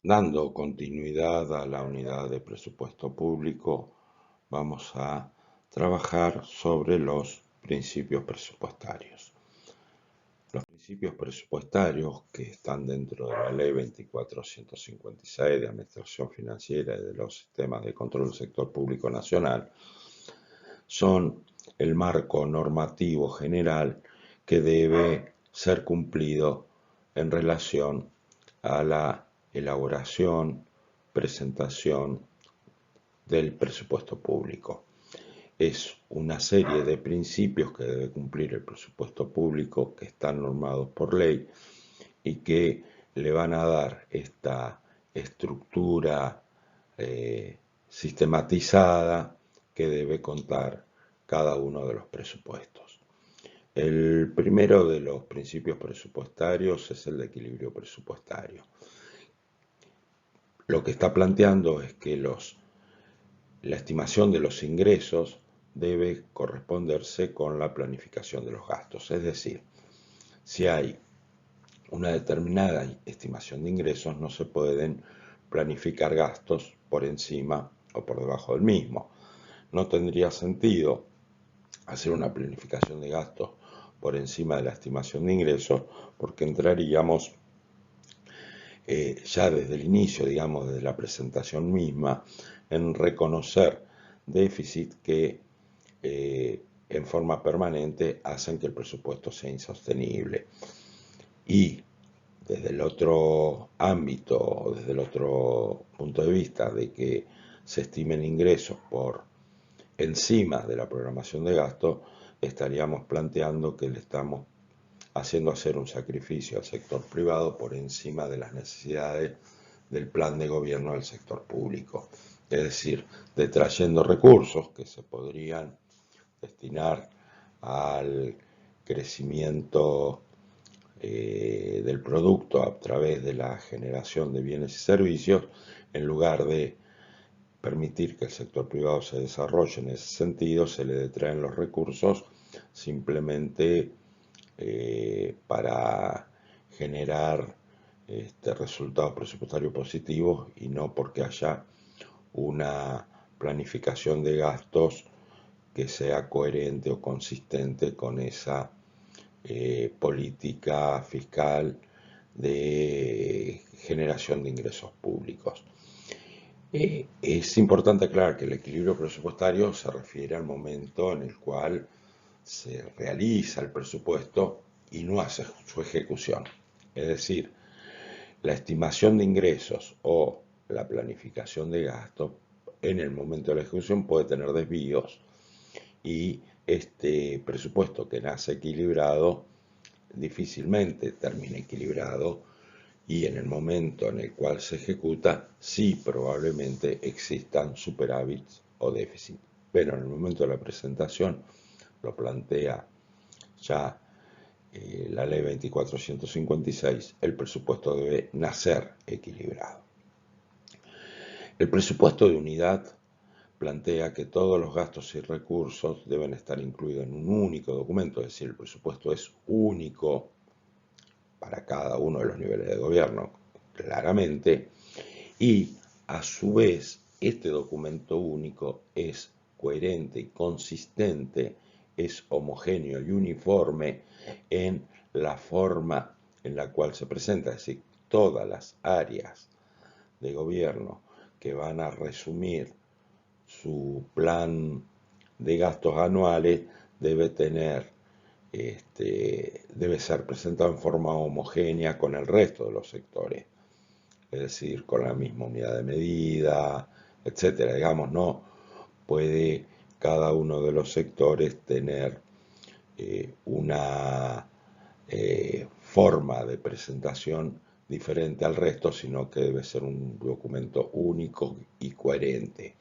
Dando continuidad a la unidad de presupuesto público, vamos a trabajar sobre los principios presupuestarios. Los principios presupuestarios que están dentro de la Ley 24.156 de Administración Financiera y de los sistemas de control del sector público nacional son el marco normativo general que debe ser cumplido en relación a la elaboración, presentación del presupuesto público. Es una serie de principios que debe cumplir el presupuesto público que están normados por ley y que le van a dar esta estructura sistematizada que debe contar cada uno de los presupuestos. El primero de los principios presupuestarios es el de equilibrio presupuestario. Lo que está planteando es que la estimación de los ingresos debe corresponderse con la planificación de los gastos. Es decir, si hay una determinada estimación de ingresos, no se pueden planificar gastos por encima o por debajo del mismo. No tendría sentido hacer una planificación de gastos por encima de la estimación de ingresos, porque entraríamos ya desde el inicio, digamos, desde la presentación misma, en reconocer déficit que en forma permanente hacen que el presupuesto sea insostenible. Y desde el otro ámbito, desde el otro punto de vista de que se estimen ingresos por encima de la programación de gasto, estaríamos planteando que le estamos haciendo hacer un sacrificio al sector privado por encima de las necesidades del plan de gobierno del sector público. Es decir, detrayendo recursos que se podrían destinar al crecimiento del producto a través de la generación de bienes y servicios, en lugar de permitir que el sector privado se desarrolle en ese sentido, se le detraen los recursos simplemente para generar resultados presupuestarios positivos y no porque haya una planificación de gastos que sea coherente o consistente con esa política fiscal de generación de ingresos públicos. Es importante aclarar que el equilibrio presupuestario se refiere al momento en el cual se realiza el presupuesto y no hace su ejecución. Es decir, la estimación de ingresos o la planificación de gastos en el momento de la ejecución puede tener desvíos y este presupuesto que nace equilibrado difícilmente termina equilibrado y en el momento en el cual se ejecuta sí probablemente existan superávits o déficit. Pero en el momento de la presentación lo plantea ya la ley 24.156, el presupuesto debe nacer equilibrado. El presupuesto de unidad plantea que todos los gastos y recursos deben estar incluidos en un único documento, es decir, el presupuesto es único para cada uno de los niveles de gobierno, claramente, y a su vez este documento único es coherente y consistente, es homogéneo y uniforme en la forma en la cual se presenta, es decir, todas las áreas de gobierno que van a resumir su plan de gastos anuales debe ser presentado en forma homogénea con el resto de los sectores, es decir, con la misma unidad de medida, etcétera. Digamos, no puede cada uno de los sectores tener una forma de presentación diferente al resto, sino que debe ser un documento único y coherente.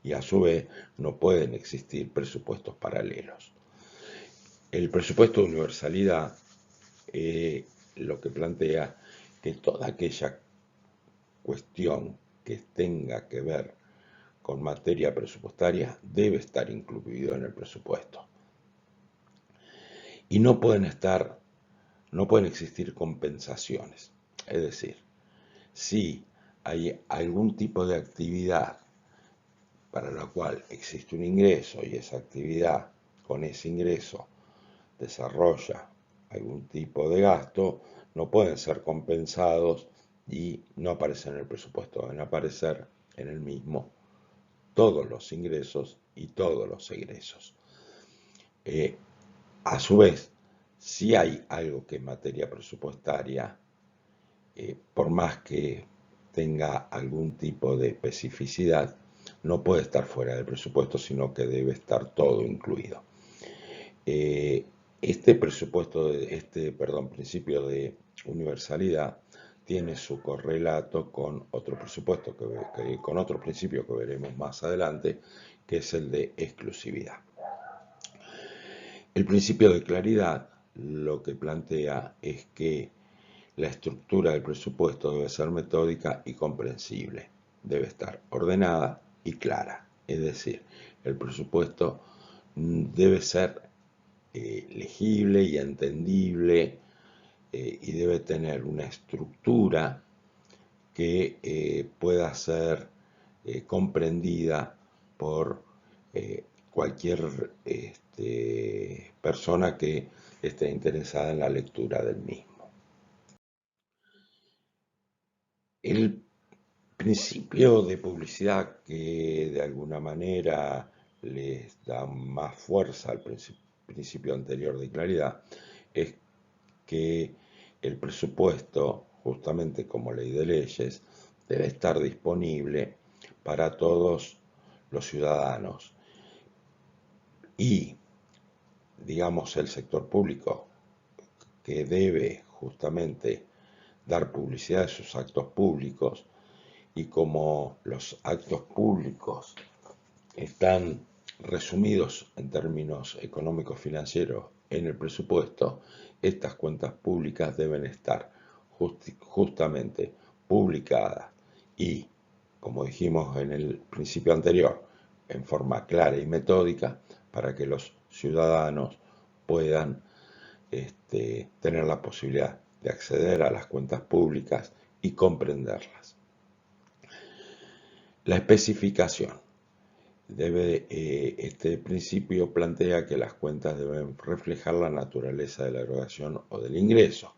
Y a su vez no pueden existir presupuestos paralelos. El presupuesto de universalidad lo que plantea que toda aquella cuestión que tenga que ver con materia presupuestaria debe estar incluido en el presupuesto. Y no pueden existir compensaciones. Es decir, si hay algún tipo de actividad para la cual existe un ingreso y esa actividad con ese ingreso desarrolla algún tipo de gasto, no pueden ser compensados y no aparecen en el presupuesto, deben aparecer en el mismo todos los ingresos y todos los egresos. A su vez, si hay algo que es materia presupuestaria, por más que tenga algún tipo de especificidad, no puede estar fuera del presupuesto, sino que debe estar todo incluido. Este principio de universalidad tiene su correlato con otro presupuesto, con otro principio que veremos más adelante, que es el de exclusividad. El principio de claridad lo que plantea es que la estructura del presupuesto debe ser metódica y comprensible, debe estar ordenada y clara, es decir, el presupuesto debe ser legible y entendible y debe tener una estructura que pueda ser comprendida por cualquier persona que esté interesada en la lectura del mismo. El principio de publicidad que de alguna manera les da más fuerza al principio anterior de claridad es que el presupuesto, justamente como ley de leyes, debe estar disponible para todos los ciudadanos y, digamos, el sector público que debe justamente dar publicidad a sus actos públicos y como los actos públicos están resumidos en términos económicos financieros en el presupuesto, estas cuentas públicas deben estar justamente publicadas y, como dijimos en el principio anterior, en forma clara y metódica para que los ciudadanos puedan tener la posibilidad de acceder a las cuentas públicas y comprenderlas. La especificación. Este principio plantea que las cuentas deben reflejar la naturaleza de la erogación o del ingreso,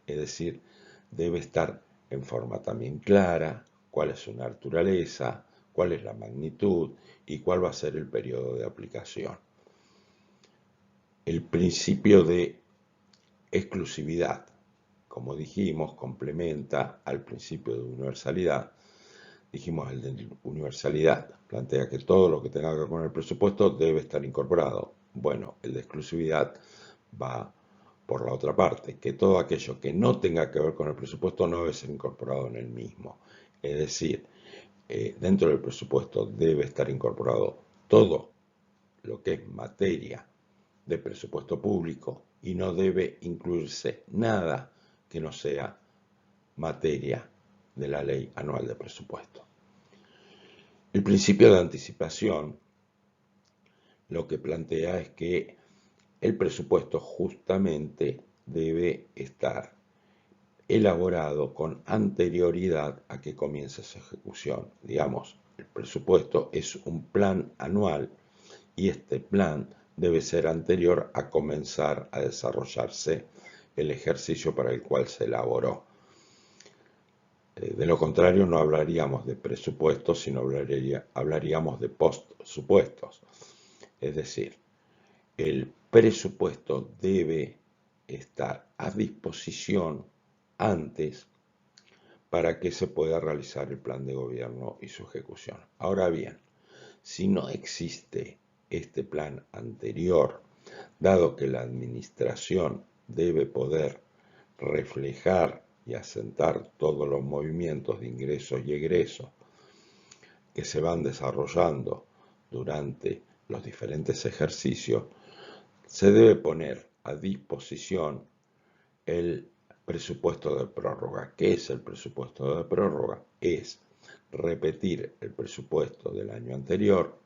es decir, debe estar en forma también clara cuál es su naturaleza, cuál es la magnitud y cuál va a ser el periodo de aplicación. El principio de exclusividad, como dijimos, complementa al principio de universalidad. Dijimos, el de universalidad plantea que todo lo que tenga que ver con el presupuesto debe estar incorporado. Bueno, el de exclusividad va por la otra parte, que todo aquello que no tenga que ver con el presupuesto no debe ser incorporado en el mismo. Es decir, dentro del presupuesto debe estar incorporado todo lo que es materia de presupuesto público y no debe incluirse nada que no sea materia de la ley anual de presupuesto. El principio de anticipación lo que plantea es que el presupuesto justamente debe estar elaborado con anterioridad a que comience su ejecución. Digamos, el presupuesto es un plan anual y este plan debe ser anterior a comenzar a desarrollarse el ejercicio para el cual se elaboró. De lo contrario, no hablaríamos de presupuestos, sino hablaríamos de postsupuestos. Es decir, el presupuesto debe estar a disposición antes para que se pueda realizar el plan de gobierno y su ejecución. Ahora bien, si no existe este plan anterior, dado que la administración debe poder reflejar y asentar todos los movimientos de ingresos y egresos que se van desarrollando durante los diferentes ejercicios, se debe poner a disposición el presupuesto de prórroga. ¿Qué es el presupuesto de prórroga? Es repetir el presupuesto del año anterior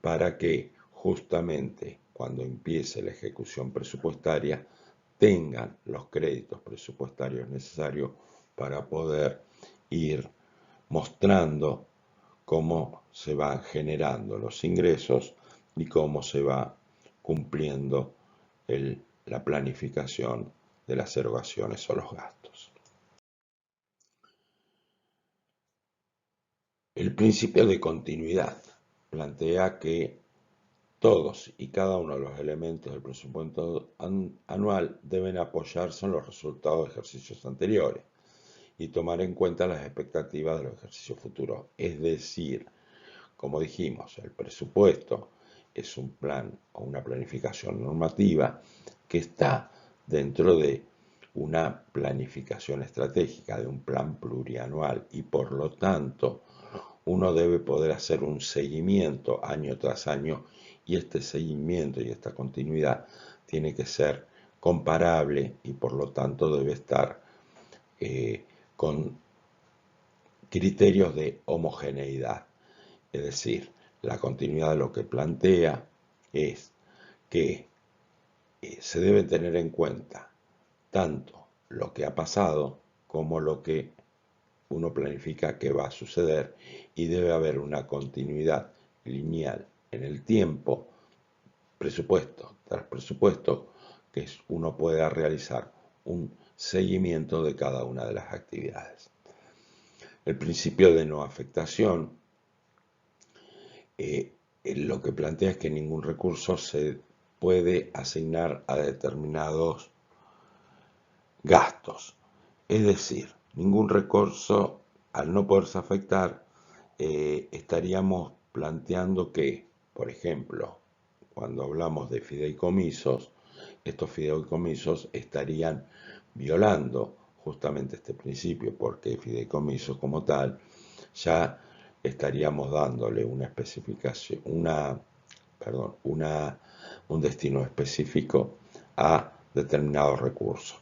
para que justamente cuando empiece la ejecución presupuestaria tengan los créditos presupuestarios necesarios para poder ir mostrando cómo se van generando los ingresos y cómo se va cumpliendo la planificación de las erogaciones o los gastos. El principio de continuidad plantea que todos y cada uno de los elementos del presupuesto anual deben apoyarse en los resultados de ejercicios anteriores y tomar en cuenta las expectativas de los ejercicios futuros. Es decir, como dijimos, el presupuesto es un plan o una planificación normativa que está dentro de una planificación estratégica, de un plan plurianual, y por lo tanto uno debe poder hacer un seguimiento año tras año, y este seguimiento y esta continuidad tiene que ser comparable y por lo tanto debe estar con criterios de homogeneidad. Es decir, la continuidad de lo que plantea es que se debe tener en cuenta tanto lo que ha pasado como lo que uno planifica que va a suceder, y debe haber una continuidad lineal en el tiempo, presupuesto tras presupuesto, que uno pueda realizar un seguimiento de cada una de las actividades. El principio de no afectación lo que plantea es que ningún recurso se puede asignar a determinados gastos. Es decir, ningún recurso, al no poderse afectar, estaríamos planteando que, por ejemplo, cuando hablamos de fideicomisos, estos fideicomisos estarían violando justamente este principio, porque fideicomisos como tal ya estaríamos dándole una especificación, un destino específico a determinados recursos.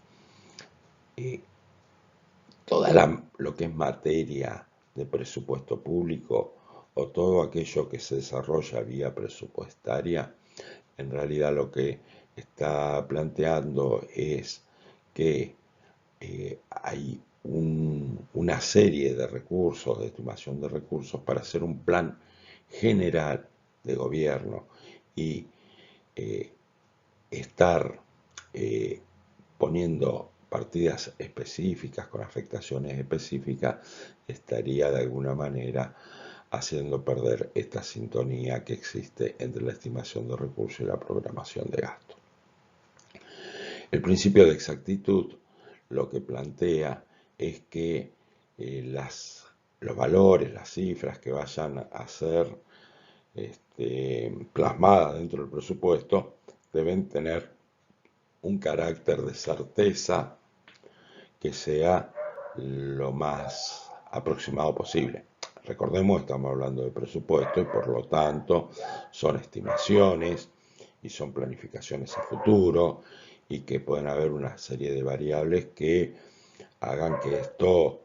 Lo que es materia de presupuesto público o todo aquello que se desarrolla vía presupuestaria, en realidad lo que está planteando es que hay una serie de recursos, de estimación de recursos, para hacer un plan general de gobierno y estar poniendo partidas específicas con afectaciones específicas, estaría de alguna manera haciendo perder esta sintonía que existe entre la estimación de recursos y la programación de gastos. El principio de exactitud lo que plantea es que los valores, las cifras que vayan a ser plasmadas dentro del presupuesto deben tener un carácter de certeza que sea lo más aproximado posible. Recordemos, estamos hablando de presupuesto y por lo tanto son estimaciones y son planificaciones a futuro, y que pueden haber una serie de variables que hagan que esto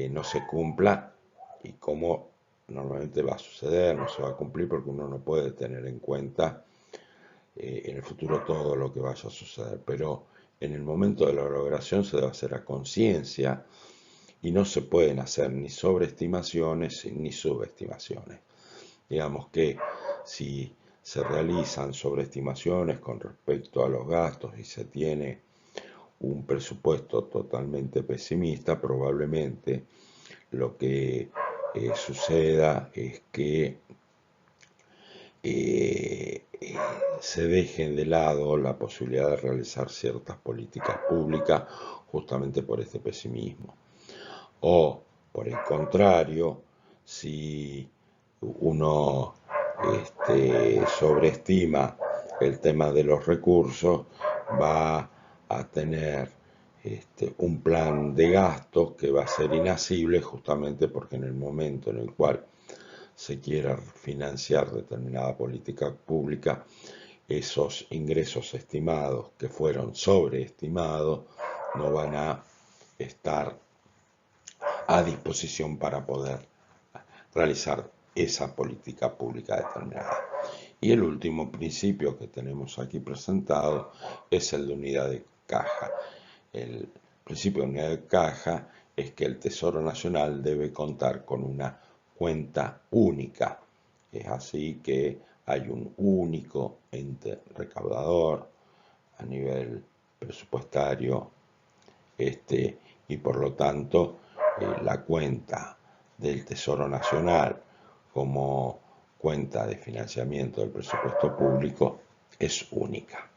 no se cumpla, y como normalmente va a suceder, no se va a cumplir porque uno no puede tener en cuenta en el futuro todo lo que vaya a suceder, pero en el momento de la elaboración se debe hacer a conciencia y no se pueden hacer ni sobreestimaciones ni subestimaciones. Digamos que si se realizan sobreestimaciones con respecto a los gastos y se tiene un presupuesto totalmente pesimista, probablemente lo que suceda es que se dejen de lado la posibilidad de realizar ciertas políticas públicas justamente por este pesimismo. O, por el contrario, si uno sobreestima el tema de los recursos, va a tener un plan de gastos que va a ser inasible, justamente porque en el momento en el cual se quiera financiar determinada política pública, esos ingresos estimados que fueron sobreestimados no van a estar a disposición para poder realizar esa política pública determinada. Y el último principio que tenemos aquí presentado es el de unidad de caja. El principio de unidad de caja es que el Tesoro Nacional debe contar con una cuenta única. Es así que hay un único ente recaudador a nivel presupuestario, y por lo tanto la cuenta del Tesoro Nacional como cuenta de financiamiento del presupuesto público es única.